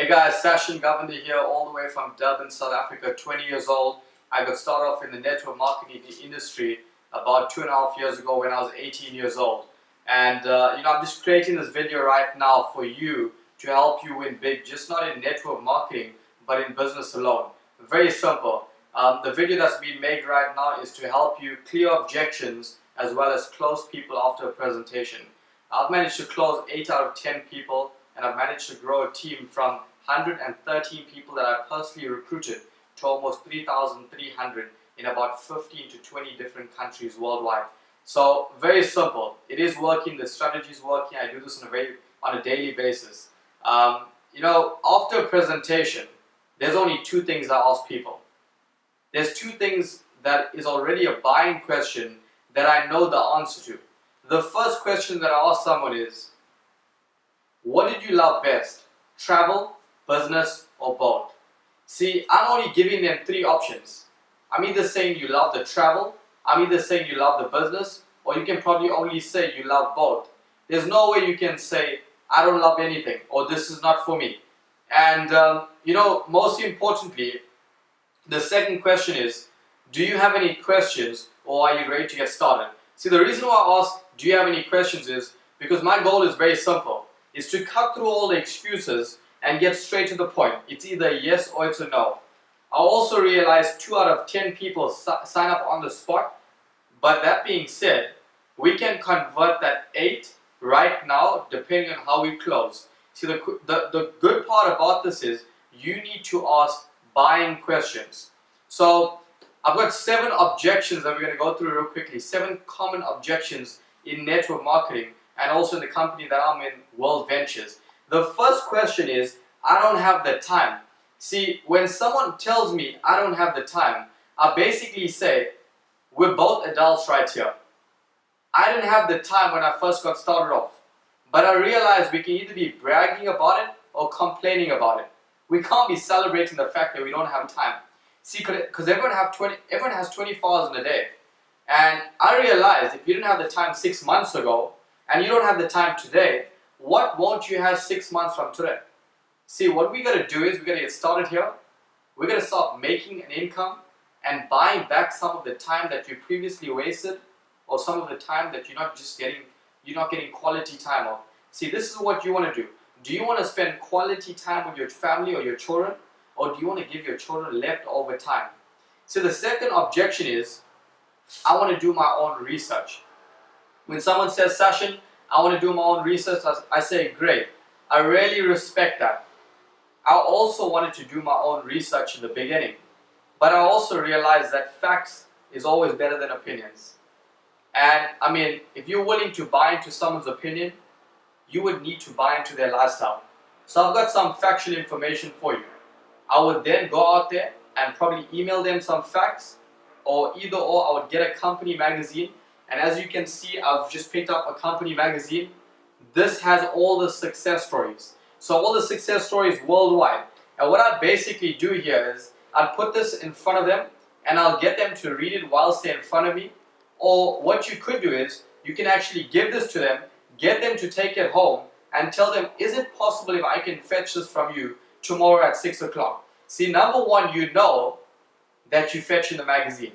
Hey guys, Sashin, Govender here, all the way from Durban, South Africa, 20 years old. I got started off in the network marketing industry about 2.5 years ago when I was 18 years old. And I'm just creating this video right now for you to help you win big, just not in network marketing, but in business alone. Very simple. The video that's being made right now is to help you clear objections as well as close people after a presentation. I've managed to close 8 out of 10 people, and I've managed to grow a team from 113 people that I personally recruited to almost 3,300 in about 15 to 20 different countries worldwide. So very simple. It is working. The strategy is working. I do this on a daily basis. After a presentation, there's only two things I ask people. There's two things that is already a buying question that I know the answer to. The first question that I ask someone is, what did you love best? Travel, business, or both? See, I'm only giving them three options. I'm either saying you love the travel, I'm either saying you love the business, or you can probably only say you love both. There's no way you can say, I don't love anything, or this is not for me. And most importantly, the second question is, do you have any questions, or are you ready to get started? See, the reason why I ask, do you have any questions is because my goal is very simple. Is to cut through all the excuses and get straight to the point. It's either a yes or it's a no. I also realized 2 out of 10 people sign up on the spot, but that being said, we can convert that 8 right now depending on how we close. See, the good part about this is you need to ask buying questions. So I've got 7 objections that we're going to go through real quickly. 7 common objections in network marketing and also in the company that I'm in, WorldVentures. The first question is, I don't have the time. See, when someone tells me I don't have the time, I basically say, we're both adults right here. I didn't have the time when I first got started off. But I realized we can either be bragging about it or complaining about it. We can't be celebrating the fact that we don't have time. See, because everyone has 24 hours in a day. And I realized if you didn't have the time 6 months ago, and you don't have the time today, what won't you have 6 months from today? See, what we got to do is we got to get started here. We're going to start making an income and buying back some of the time that you previously wasted, or some of the time that you're not getting quality time of. See, this is what you want to do. Do you want to spend quality time with your family or your children, or do you want to give your children leftover time? So the second objection is, I want to do my own research. When someone says, Sashin, I want to do my own research, I say, great. I really respect that. I also wanted to do my own research in the beginning. But I also realized that facts is always better than opinions. And I mean, if you're willing to buy into someone's opinion, you would need to buy into their lifestyle. So I've got some factual information for you. I would then go out there and probably email them some facts, or I would get a company magazine. And as you can see, I've just picked up a company magazine. This has all the success stories. So all the success stories worldwide. And what I basically do here is I'll put this in front of them and I'll get them to read it whilst they're in front of me. Or what you could do is you can actually give this to them, get them to take it home and tell them, is it possible if I can fetch this from you tomorrow at 6 o'clock? See, number one, you know that you fetch in the magazine.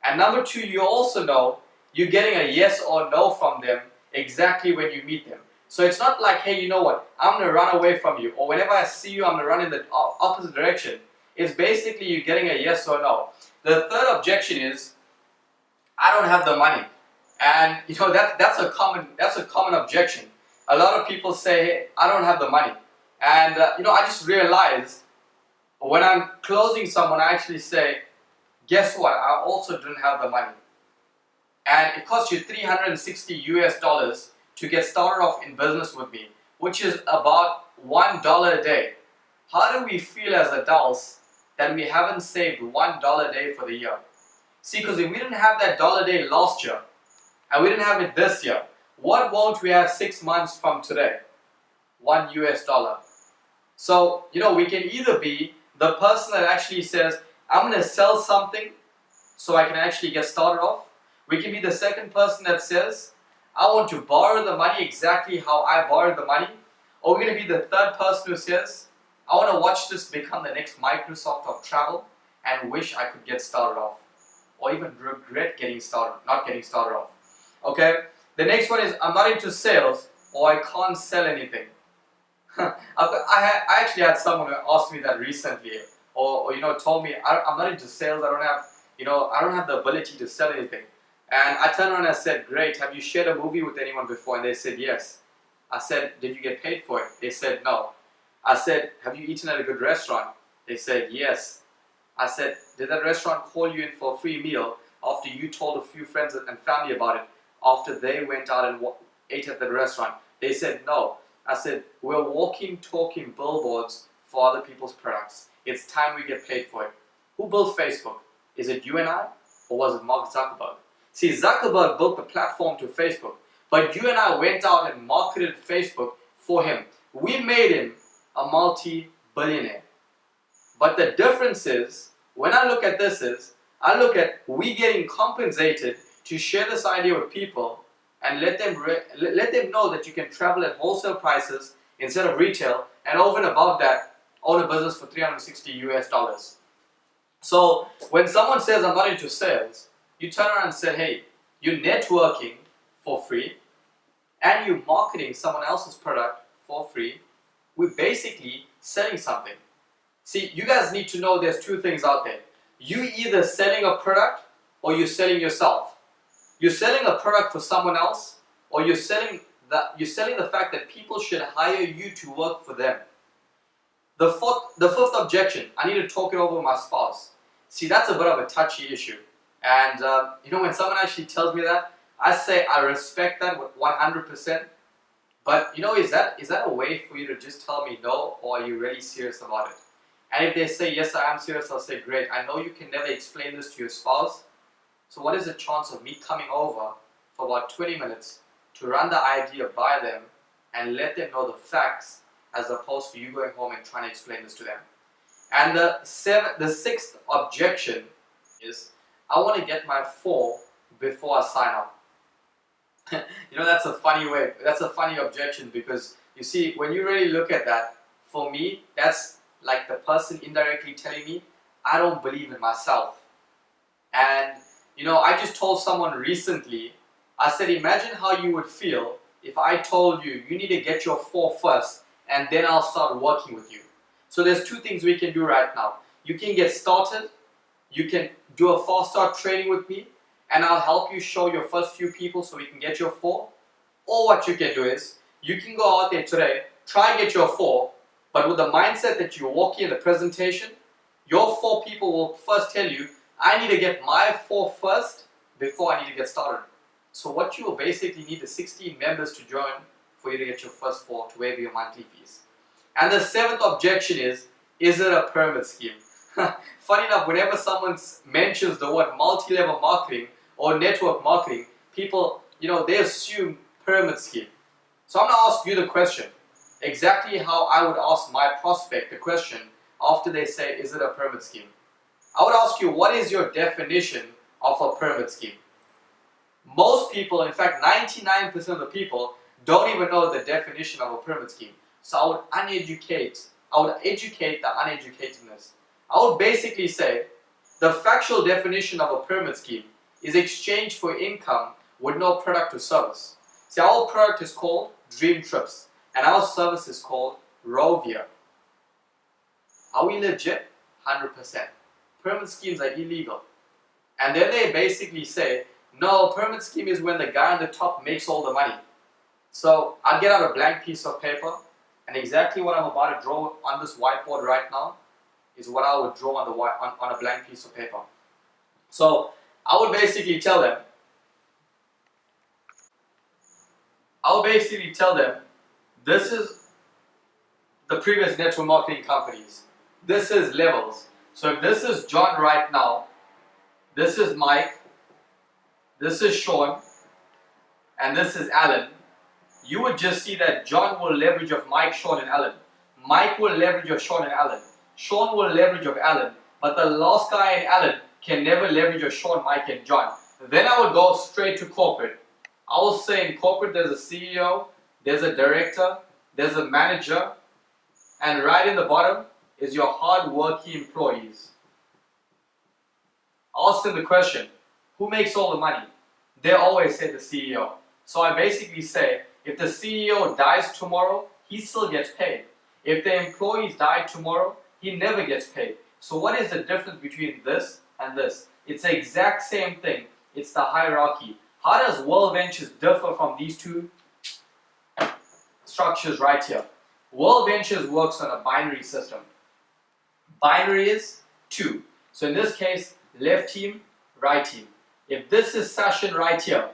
And number two, you also know you're getting a yes or no from them exactly when you meet them. So it's not like, hey, you know what, I'm going to run away from you, or whenever I see you, I'm going to run in the opposite direction. It's basically you getting a yes or no. The third objection is, I don't have the money. And that's a common objection. A lot of people say, hey, I don't have the money. And I just realized when I'm closing someone, I actually say, guess what, I also didn't have the money. And it costs you $360 US to get started off in business with me, which is about $1 a day. How do we feel as adults that we haven't saved $1 a day for the year? See, because if we didn't have that $1 a day last year, and we didn't have it this year, what won't we have 6 months from today? $1 US. So, we can either be the person that actually says, I'm going to sell something so I can actually get started off. We can be the second person that says, I want to borrow the money exactly how I borrowed the money. Or we're going to be the third person who says, I want to watch this become the next Microsoft of travel and wish I could get started off. Or even regret not getting started off. Okay? The next one is I'm not into sales or I can't sell anything. I actually had someone who asked me that recently, or told me I'm not into sales. I don't have the ability to sell anything. And I turned around and I said, great. Have you shared a movie with anyone before? And they said yes. I said, did you get paid for it? They said no. I said, have you eaten at a good restaurant? They said yes. I said, did that restaurant call you in for a free meal after you told a few friends and family about it after they went out and ate at the restaurant? They said no. I said, we're walking, talking billboards for other people's products. It's time we get paid for it. Who built Facebook? Is it you and I? Or was it Mark Zuckerberg? See, Zuckerberg built the platform to Facebook, but you and I went out and marketed Facebook for him. We made him a multi-billionaire. But the difference is, when I look at this I look at we getting compensated to share this idea with people and let them know that you can travel at wholesale prices instead of retail, and over and above that, own a business for $360 US. So when someone says I'm not into sales, you turn around and say, hey, you're networking for free and you're marketing someone else's product for free. We're basically selling something. See, you guys need to know there's two things out there. You either selling a product or you're selling yourself. You're selling a product for someone else, or you're selling the fact that people should hire you to work for them. The fifth objection, I need to talk it over with my spouse. See, that's a bit of a touchy issue. And when someone actually tells me that, I say I respect that with 100%. But is that a way for you to just tell me no, or are you really serious about it? And if they say yes, I am serious, I'll say great. I know you can never explain this to your spouse. So what is the chance of me coming over for about 20 minutes to run the idea by them and let them know the facts, as opposed to you going home and trying to explain this to them? And the sixth objection is I want to get my 4 before I sign up. That's a funny objection, because you see, when you really look at that, for me, that's like the person indirectly telling me I don't believe in myself. And I just told someone recently, I said, imagine how you would feel if I told you need to get your 4 first and then I'll start working with you. So there's two things we can do right now. You can get started, you can do a fast start training with me, and I'll help you show your first few people so we can get your 4. Or what you can do is, you can go out there today, try and get your 4, but with the mindset that you're walking in the presentation, your 4 people will first tell you, I need to get my 4 first before I need to get started. So what you will basically need is 16 members to join for you to get your first 4 to waive your monthly fees. And the 7th objection is it a pyramid scheme? Funny enough, whenever someone mentions the word multi-level marketing or network marketing, people, they assume pyramid scheme. So I'm going to ask you the question, exactly how I would ask my prospect the question after they say, is it a pyramid scheme? I would ask you, what is your definition of a pyramid scheme? Most people, in fact 99% of the people, don't even know the definition of a pyramid scheme. So I would educate the uneducatedness. I would basically say the factual definition of a pyramid scheme is exchange for income with no product or service. See, our product is called Dream Trips and our service is called Rovia. Are we legit? 100%. Pyramid schemes are illegal. And then they basically say, no, pyramid scheme is when the guy on the top makes all the money. So I'll get out a blank piece of paper, and exactly what I'm about to draw on this whiteboard right now is what I would draw on a blank piece of paper. So I would basically tell them, this is the previous network marketing companies. This is levels. So if this is John right now, this is Mike, this is Sean, and this is Alan, you would just see that John will leverage of Mike, Sean, and Alan. Mike will leverage of Sean and Alan. Sean will leverage of Alan. But the last guy in Alan can never leverage of Sean, Mike, and John. Then I would go straight to corporate. I will say in corporate there's a CEO, there's a director, there's a manager, and right in the bottom is your hard-working employees. Ask them the question, who makes all the money? They always say the CEO. So I basically say, if the CEO dies tomorrow, he still gets paid. If the employees die tomorrow, he never gets paid. So what is the difference between this and this? It's the exact same thing. It's the hierarchy. How does WorldVentures differ from these two structures right here? WorldVentures works on a binary system. Binary is 2. So in this case, left team, right team. If this is Sashin right here,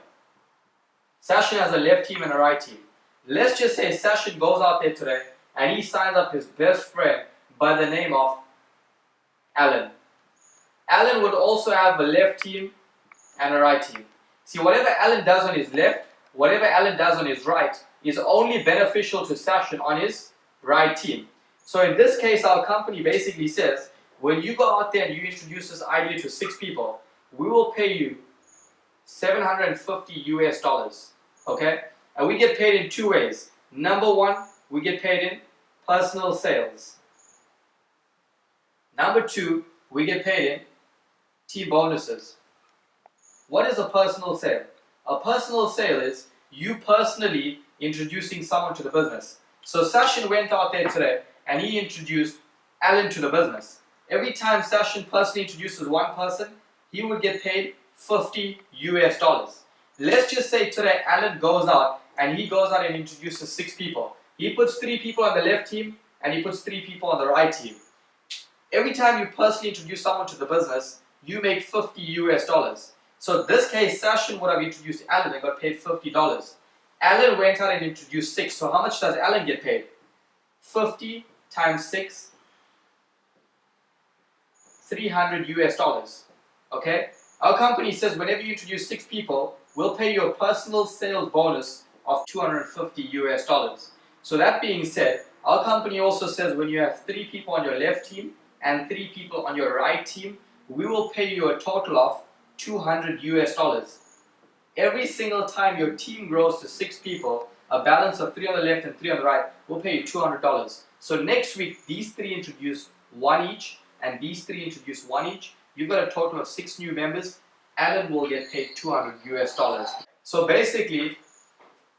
Sashin has a left team and a right team. Let's just say Sashin goes out there today and he signs up his best friend by the name of Alan. Alan would also have a left team and a right team. See, whatever Alan does on his left, whatever Alan does on his right is only beneficial to Sashin on his right team. So in this case, our company basically says, when you go out there and you introduce this idea to 6 people, we will pay you $750 okay? And we get paid in 2 ways. Number 1, we get paid in personal sales. Number 2, we get paid in team bonuses. What is a personal sale? A personal sale is you personally introducing someone to the business. So Sashin went out there today and he introduced Alan to the business. Every time Sashin personally introduces one person, he would get paid $50 US. Let's just say today Alan goes out and he goes out and introduces 6 people. He puts 3 people on the left team and he puts 3 people on the right team. Every time you personally introduce someone to the business, you make $50 US. So in this case, Sashin would have introduced Alan and got paid $50. Alan went out and introduced 6. So how much does Alan get paid? 50 times 6, $300 US. Okay? Our company says whenever you introduce 6 people, we'll pay you a personal sales bonus of $250 US. So that being said, our company also says when you have 3 people on your left team and 3 people on your right team, we will pay you a total of $200 US. Every single time your team grows to 6 people, a balance of 3 on the left and 3 on the right, we'll pay you $200. So next week, these 3 introduce 1 each, and these 3 introduce 1 each. You've got a total of 6 new members. Alan will get paid $200 US. So basically,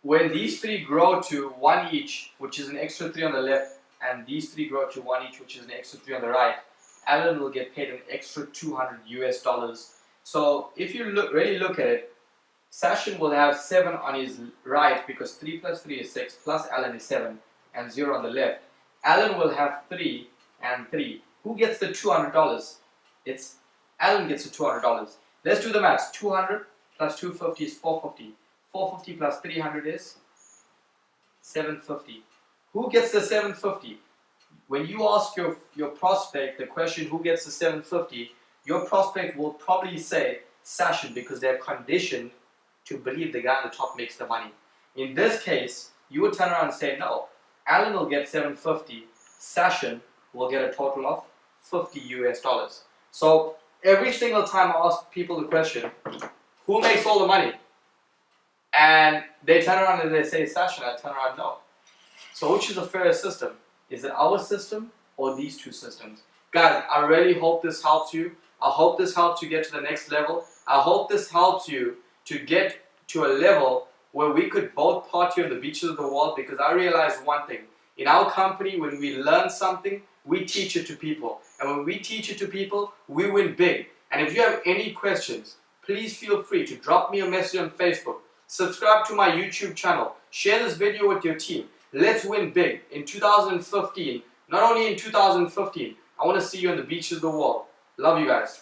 when these 3 grow to 1 each, which is an extra 3 on the left, and these 3 grow to 1 each, which is an extra 3 on the right, Alan will get paid an extra $200 US. So if you really look at it, Sashin will have 7 on his right because 3 plus 3 is 6, plus Alan is 7, and 0 on the left. Alan will have 3 and 3. Who gets the $200? It's Alan gets the $200. Let's do the maths. 200 plus 250 is 450. 450 plus 300 is 750. Who gets the 750? When you ask your prospect the question, who gets the 750, your prospect will probably say Sashin because they're conditioned to believe the guy on the top makes the money. In this case, you would turn around and say, no, Alan will get 750, Sashin will get a total of $50 US. So every single time I ask people the question, who makes all the money? And they turn around and they say Sashin, I turn around, no. So which is a fairer system? Is it our system or these 2 systems? Guys, I really hope this helps you. I hope this helps you get to the next level. I hope this helps you to get to a level where we could both party on the beaches of the world, because I realized one thing. In our company, when we learn something, we teach it to people. And when we teach it to people, we win big. And if you have any questions, please feel free to drop me a message on Facebook. Subscribe to my YouTube channel. Share this video with your team. Let's win big in 2015. Not only in 2015, I want to see you on the beaches of the world. Love you guys.